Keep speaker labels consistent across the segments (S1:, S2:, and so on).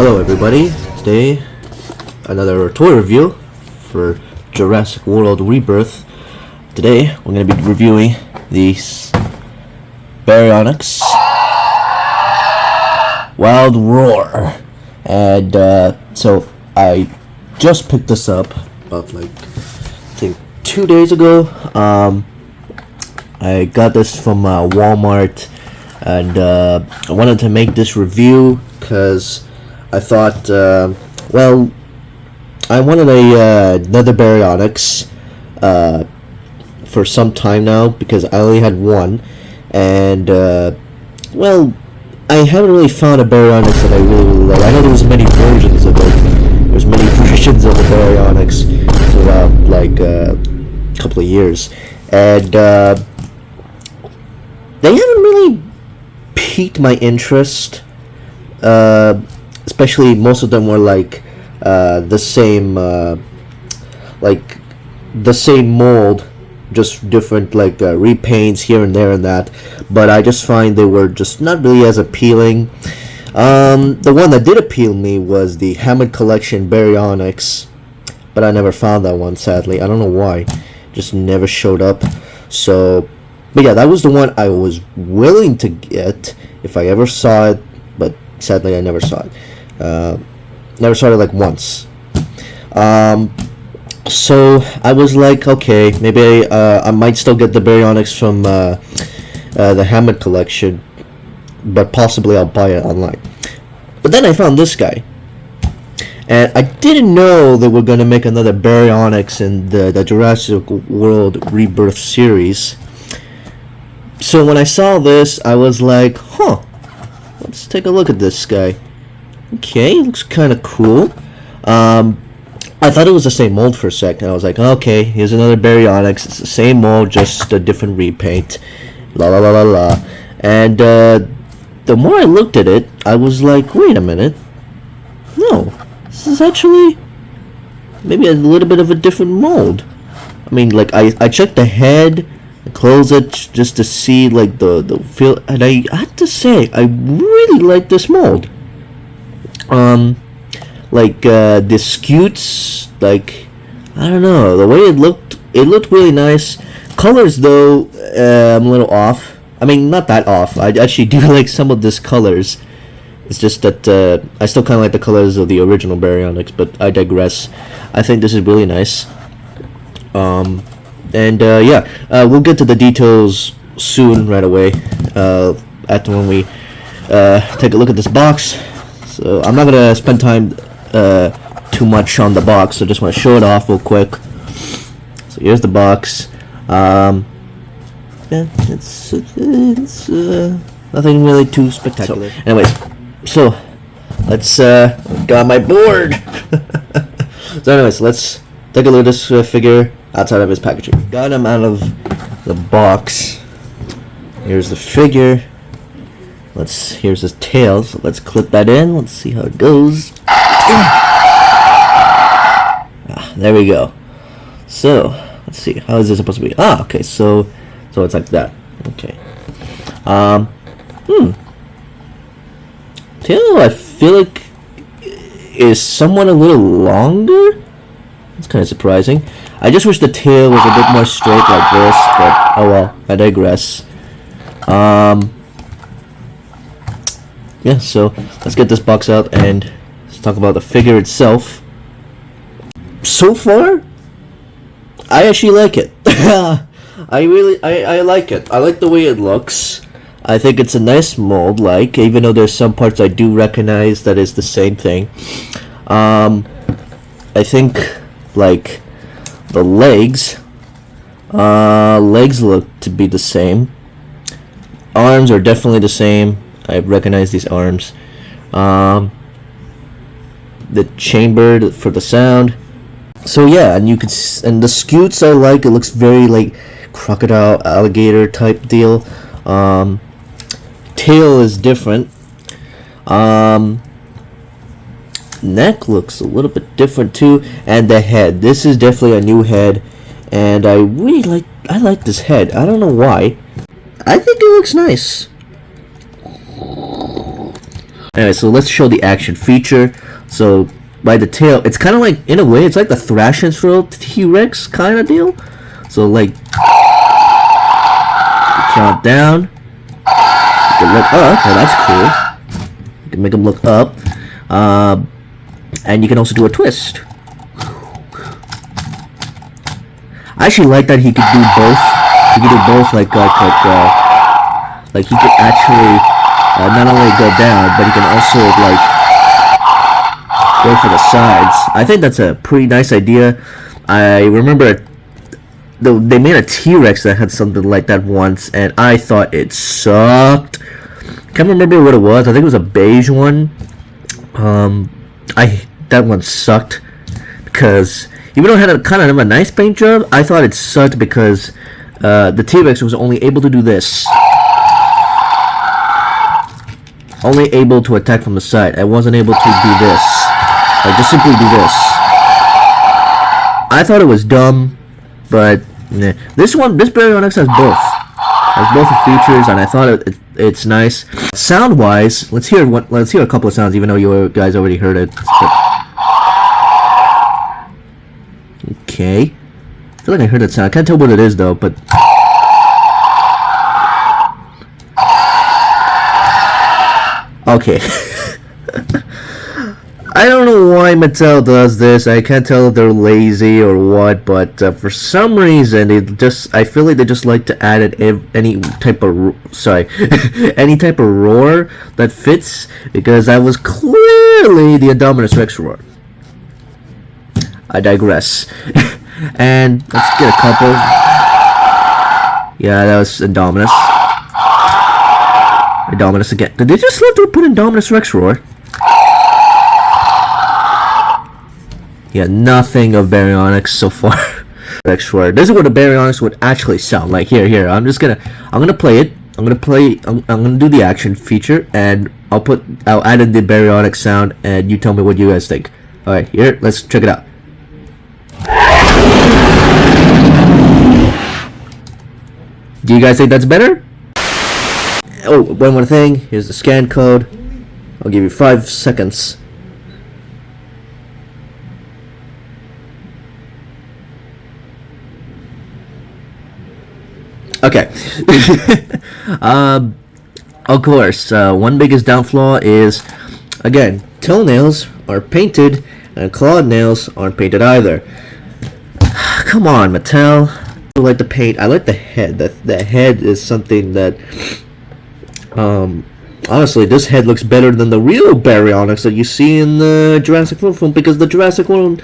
S1: Hello everybody, today another toy review for Jurassic World Rebirth. Today we're going to be reviewing these Baryonyx Wild Roar, and so I just picked this up about I think 2 days ago. I got this from Walmart, and I wanted to make this review because I thought, well, I wanted another Baryonyx for some time now because I only had one, and well, I haven't really found a Baryonyx that I really like. I know there was many versions of it. There's many versions of the Baryonyx throughout like a couple of years, and they haven't really piqued my interest. Especially most of them were like the same mold, just different like repaints here and there and that, but I just find they were just not really as appealing. The one that did appeal me was the Hamid Collection Baryonyx, but I never found that one, sadly. I don't know why, just never showed up. So, but yeah, that was the one I was willing to get if I ever saw it, but sadly I never saw it. Never saw it like once. So I was like, okay, maybe I might still get the Baryonyx from the Hamid Collection, but possibly I'll buy it online. But then I found this guy, and I didn't know they were gonna make another Baryonyx in the Jurassic World Rebirth series. So when I saw this, I was like, huh, let's take a look at this guy. Okay, looks kind of cool. I thought it was the same mold for a second. I was like, okay, here's another Baryonyx. It's the same mold, just a different repaint. La la la la la. And the more I looked at it, I was like, wait a minute. No, this is actually maybe a little bit of a different mold. I mean, like I checked the head, I closed it just to see like the feel, and I have to say I really like this mold. Like the scutes, like I don't know, the way it looked really nice. Colors though, I'm a little off. I mean, not that off. I actually do like some of these colors. It's just that I still kind of like the colors of the original Baryonyx, but I digress. I think this is really nice. And yeah, we'll get to the details soon, right away, after when we take a look at this box. So I'm not gonna spend time too much on the box, so just want to show it off real quick. So here's the box. Yeah, it's nothing really too spectacular. So, anyways, so let's got my board. So anyways, let's take a look at this figure outside of his packaging. Got him out of the box. Here's the figure. Here's his tail, so let's clip that in. Let's see how it goes. There we go. So let's see, how is this supposed to be? Okay, so it's like that. Okay. Tail, I feel like is somewhat a little longer. It's kind of surprising. I just wish the tail was a bit more straight like this, but oh well, I digress. Yeah, so let's get this box out and let's talk about the figure itself. So far, I actually like it. I like it. I like the way it looks. I think it's a nice mold, like, even though there's some parts I do recognize that is the same thing. I think, like, the legs look to be the same. Arms are definitely the same. I recognize these arms. The chamber for the sound. So yeah, and you can and the scutes I like. It looks very like crocodile, alligator type deal. Tail is different. Neck looks a little bit different too, and the head. This is definitely a new head, and I like this head. I don't know why. I think it looks nice. Anyway, so let's show the action feature. So by the tail, it's kind of like, in a way, it's like the thrash and throw T-Rex kind of deal. So like, count down. You can look up. Oh, that's cool. You can make them look up. And you can also do a twist. I actually like that he could do both. He could do both, like he could actually not only go down, but he can also like go for the sides. I think that's a pretty nice idea. I remember they made a T-Rex that had something like that once, and I thought it sucked. Can't remember what it was. I think it was a beige one. That one sucked because even though it had a kind of a nice paint job, I thought it sucked because the T-Rex was only able to do this. Only able to attack from the side. I wasn't able to do this. Like, just simply do this. I thought it was dumb, but nah. This Baryonyx has both. Has both the features, and I thought it's nice. Sound-wise, let's hear a couple of sounds, even though you guys already heard it. Okay. I feel like I heard that sound. I can't tell what it is though, but okay. I don't know why Mattel does this. I can't tell if they're lazy or what, but for some reason I feel like they just like to add any type of any type of roar that fits, because that was clearly the Indominus Rex roar. I digress. And let's get a couple. Yeah, that was Indominus. Indominus again. Did they just let them put Indominus Rex roar? Yeah, nothing of Baryonyx so far. Rex roar. This is what a Baryonyx would actually sound like. Here. I'm gonna play it. I'm gonna do the action feature, and I'll add in the Baryonyx sound, and you tell me what you guys think. All right, here, let's check it out. Do you guys think that's better? Oh, one more thing. Here's the scan code. I'll give you 5 seconds. Okay. Of course, one biggest downfall is, again, toenails are painted and clawed nails aren't painted either. Come on, Mattel. I like the paint. I like the head. The head is something that, honestly, this head looks better than the real Baryonyx that you see in the Jurassic World film, because the Jurassic World,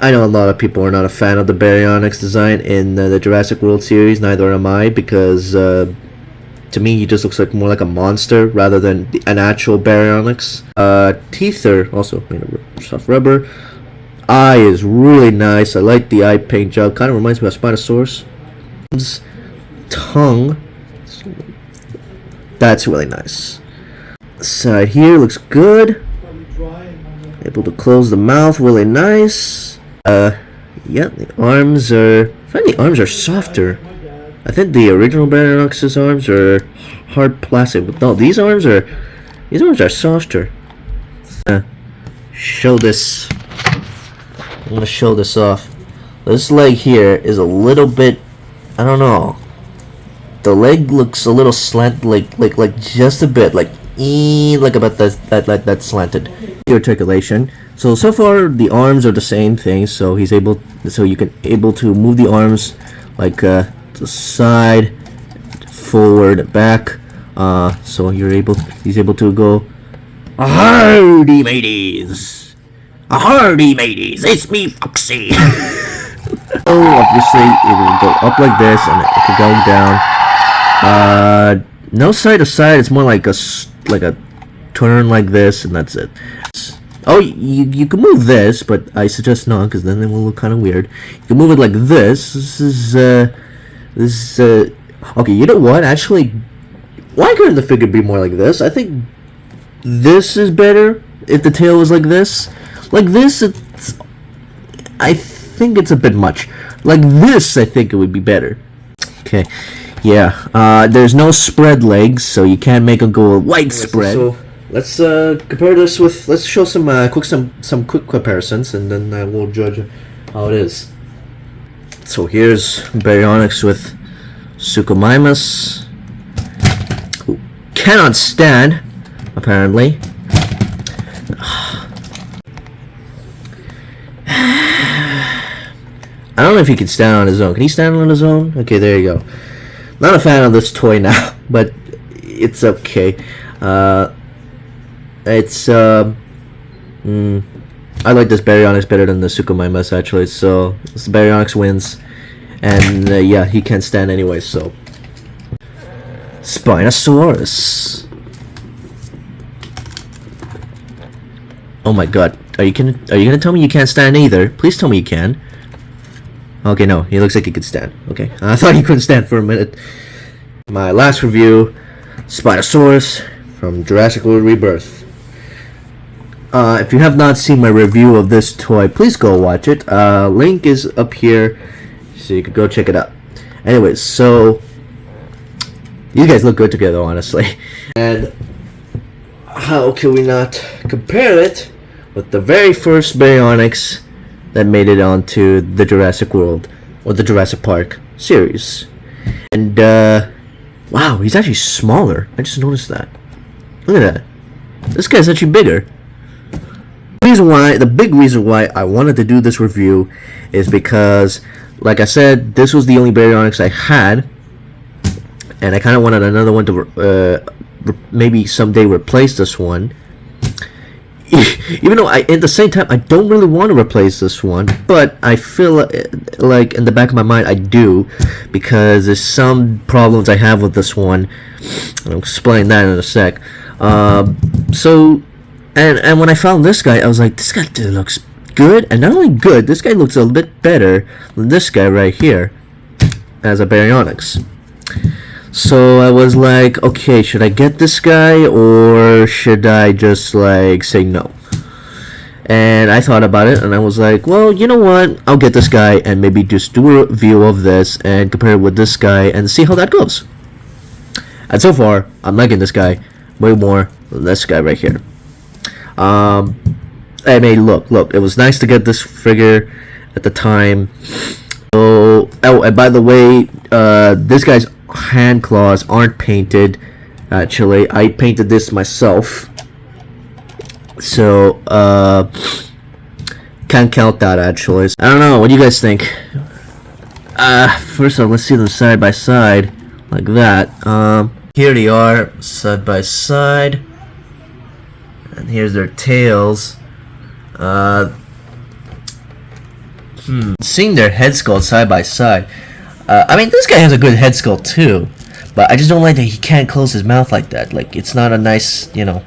S1: I know a lot of people are not a fan of the Baryonyx design in the Jurassic World series. Neither am I, because to me he just looks like more like a monster rather than an actual Baryonyx. Teeth are also made of soft rubber. Eye is really nice. I like the eye paint job. Kind of reminds me of Spinosaurus. Tongue, that's really nice. Side here looks good. Able to close the mouth, really nice. Yeah, the arms are. I find the arms are softer. I think the original Baryonyx's arms are hard plastic, but no, these arms are softer. Show this. I'm gonna show this off. This leg here is a little bit, I don't know. The leg looks a little slant, like just a bit, like about that slanted articulation. So far the arms are the same thing. So you can able to move the arms like to the side, forward, back. So he's able to go. Hardy mateys. Hardy mateys, it's me, Foxy. So obviously it will go up like this, and it can go down. No side to side. It's more like a turn like this, and that's it. Oh, you can move this, but I suggest not, because then it will look kind of weird. You can move it like this. This is okay. You know what? Actually, why couldn't the figure be more like this? I think this is better if the tail was like this. Like this, I think it's a bit much. Like this, I think it would be better. Okay, Yeah, there's no spread legs, so you can't make them go widespread. So let's compare this with. Let's show some quick comparisons, and then we'll judge how it is. So here's Baryonyx with Suchomimus, who cannot stand, apparently. I don't know if he can stand on his own. Can he stand on his own? Okay, there you go. Not a fan of this toy now, but it's okay. I like this Baryonyx better than the Suchomimus, actually. So this Baryonyx wins, and yeah, he can't stand anyway. So Spinosaurus. Oh my God, are you gonna tell me you can't stand either? Please tell me you can. Okay, no, he looks like he could stand. Okay, I thought he couldn't stand for a minute. My last review, Spinosaurus from Jurassic World Rebirth. If you have not seen my review of this toy, please go watch it. Link is up here, so you can go check it out. Anyways, so you guys look good together, honestly. And how can we not compare it with the very first Baryonyx that made it onto the Jurassic World or the Jurassic Park series? And wow, he's actually smaller. I just noticed that. Look at that. This guy's actually bigger. The big reason why I wanted to do this review is because, like I said, this was the only Baryonyx I had, and I kind of wanted another one to maybe someday replace this one. Even though at the same time I don't really want to replace this one, but I feel like in the back of my mind I do, because there's some problems I have with this one. I'll explain that in a sec. So and when I found this guy, I was like, this guy looks good, and not only good, this guy looks a little bit better than this guy right here as a Baryonyx. So I was like, okay, should I get this guy, or should I just like say no? And I thought about it, and I was like, well, you know what, I'll get this guy and maybe just do a review of this and compare it with this guy and see how that goes. And so far, I'm liking this guy way more than this guy right here. I mean, look, it was nice to get this figure at the time. So, oh, and by the way, this guy's hand claws aren't painted. Actually, I painted this myself, so can't count that. Actually, I don't know. What do you guys think? First of all, let's see them side by side like that. Here they are, side by side, and here's their tails. Seeing their head sculpt side by side. I mean, this guy has a good head sculpt too, but I just don't like that he can't close his mouth like that. Like, it's not a nice, you know.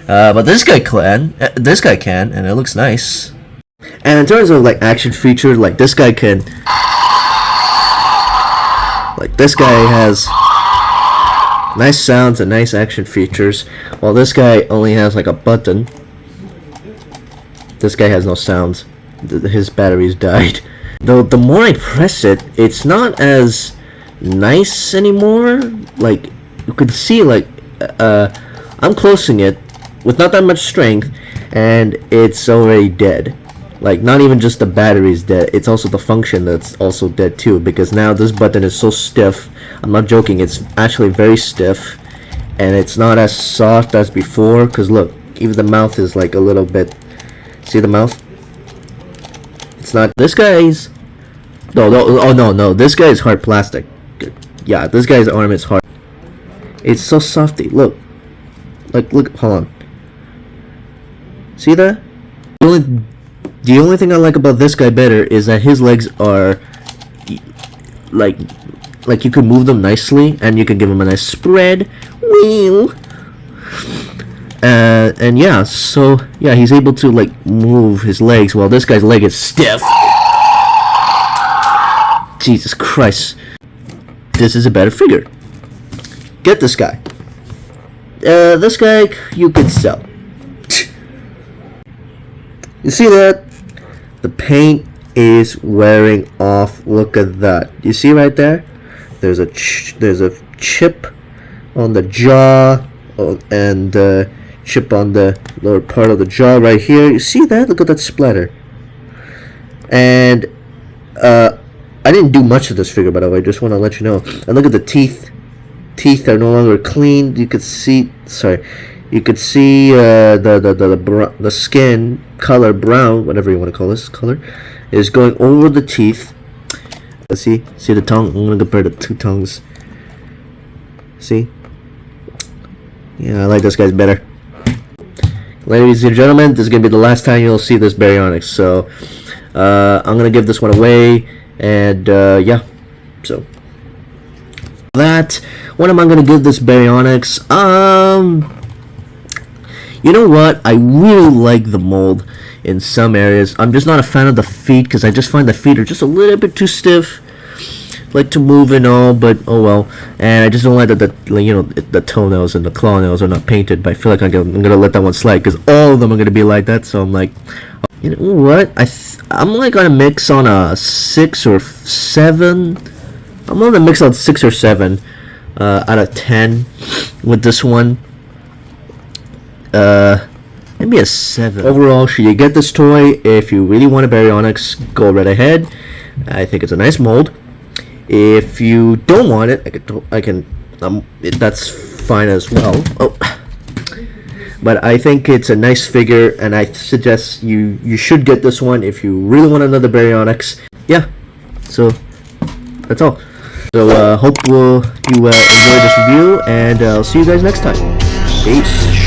S1: But this guy can, and it looks nice. And in terms of like action features, like this guy can, like this guy has nice sounds and nice action features, while this guy only has like a button. This guy has no sounds. His batteries died. Though the more I press it, it's not as nice anymore. Like, you could see, like, I'm closing it with not that much strength, and it's already dead. Like, not even just the battery's dead, it's also the function that's also dead too, because now this button is so stiff. I'm not joking, it's actually very stiff, and it's not as soft as before, because look, even the mouth is like a little bit, see the mouth? It's not, this guy's, no, this guy is hard plastic. Yeah, this guy's arm is hard. It's so softy, look, look, hold on. See that? The only thing I like about this guy better is that his legs are like you can move them nicely, and you can give him a nice spread. Wheel. And yeah, so yeah, he's able to like move his legs, while this guy's leg is stiff. Jesus Christ, this is a better figure. Get this guy. This guy you could sell. You see that? The paint is wearing off. Look at that. You see right there? There's a chip on the jaw, and chip on the lower part of the jaw right here. You see that? Look at that splatter. And I didn't do much of this figure, by the way. I just want to let you know. And look at the teeth. Teeth are no longer clean. You could see. Sorry, you could see the skin color, brown, whatever you want to call this color, is going over the teeth. Let's see the tongue. I'm gonna compare the two tongues. See? Yeah, I like this guy's better. Ladies and gentlemen, this is gonna be the last time you'll see this Baryonyx. So I'm gonna give this one away, and yeah. So that, what am I gonna give this Baryonyx? You know what? I really like the mold in some areas. I'm just not a fan of the feet, because I just find the feet are just a little bit too stiff. Like to move and all, but oh well. And I just don't like that the toenails and the claw nails are not painted. But I feel like I'm gonna let that one slide, because all of them are gonna be like that. So I'm like, you know what? I'm like gonna mix on a 6 or 7. I'm gonna mix on 6 or 7 out of 10 with this one. Maybe a 7. Overall, should you get this toy? If you really want a Baryonyx, go right ahead. I think it's a nice mold. If you don't want it, that's fine as well. Oh, but I think it's a nice figure, and I suggest you should get this one if you really want another Baryonyx. Yeah, so that's all. So hope you enjoyed this review, and I'll see you guys next time. Peace.